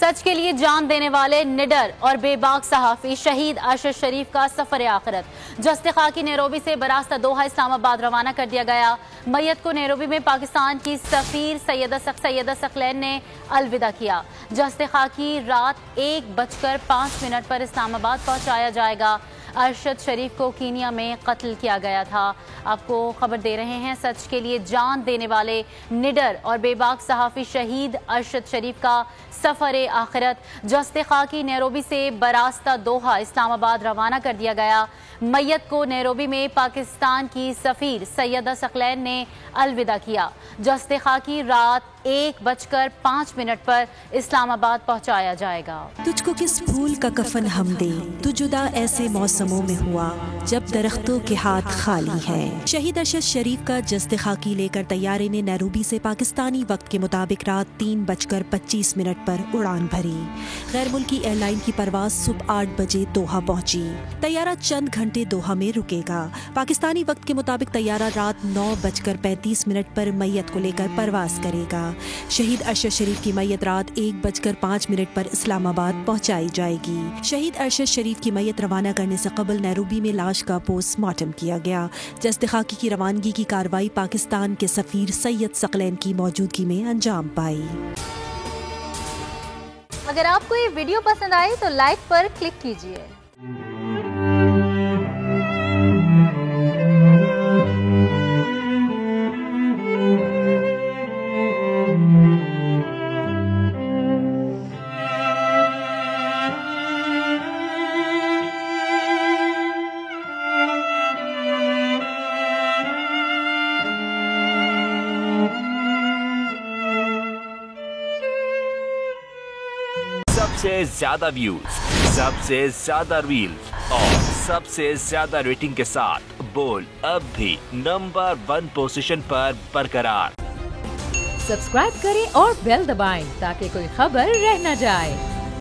सच के लिए जान देने वाले निडर और बेबाक सहाफ़ी शहीद अरशद शरीफ का सफर आखिरत जस्ते खाकी नैरोबी से बरास्ता दोहा इस्लामाबाद रवाना कर दिया गया। मैयत को नैरोबी में पाकिस्तान की सफीर सैयदा सकलैन ने अलविदा किया। जस्ते खाकी रात 1:05 पर इस्लामाबाद पहुंचाया जाएगा। अरशद शरीफ को कीनिया में कत्ल किया गया था। आपको खबर दे रहे हैं, सच के लिए जान देने वाले निडर और बेबाक सहाफ़ी शहीद अरशद शरीफ का सफर आखिरत जस्ते खाकी नैरोबी से बरास्ता दोहा इस्लामाबाद रवाना कर दिया गया। मैयत को नैरोबी में पाकिस्तान की सफीर सैयदा सकलैन ने अलविदा किया। जस्ते खाकी रात 1:05 पर इस्लामाबाद पहुंचाया जाएगा। तुझको किस फूल का कफन हम दे, तू जुदा ऐसे मौसमों में हुआ जब दरख्तों के हाथ खाली है। शहीद अरशद शरीफ का जस्ते खाकी लेकर तैयारे ने नैरोबी से पाकिस्तानी वक्त के मुताबिक रात 3:25 पर उड़ान भरी। गैर मुल्की एयरलाइन की परवाज सुबह 8 बजे दोहा पहुंची। तैयारा चंद घंटे दोहा में रुकेगा। पाकिस्तानी वक्त के मुताबिक तैयारा रात 9:35 पर मैयत को लेकर परवाज करेगा। शहीद अरशद शरीफ की मैयत रात 1:05 पर इस्लामाबाद पहुंचाई जाएगी। शहीद अरशद शरीफ की मैयत रवाना करने से कबल नैरोबी में लाश का पोस्टमार्टम किया गया। जस्ते खाकी की रवानगी की कार्रवाई पाकिस्तान के सफीर सैयद सकलैन की मौजूदगी में अंजाम पाई। अगर आपको ये वीडियो पसंद आए तो लाइक पर क्लिक कीजिए। सबसे ज्यादा व्यूज, सबसे ज्यादा रील्स और सबसे ज्यादा रेटिंग के साथ बोल अब भी नंबर 1 पोजीशन पर बरकरार। सब्सक्राइब करें और बेल दबाएं ताकि कोई खबर रह न जाए।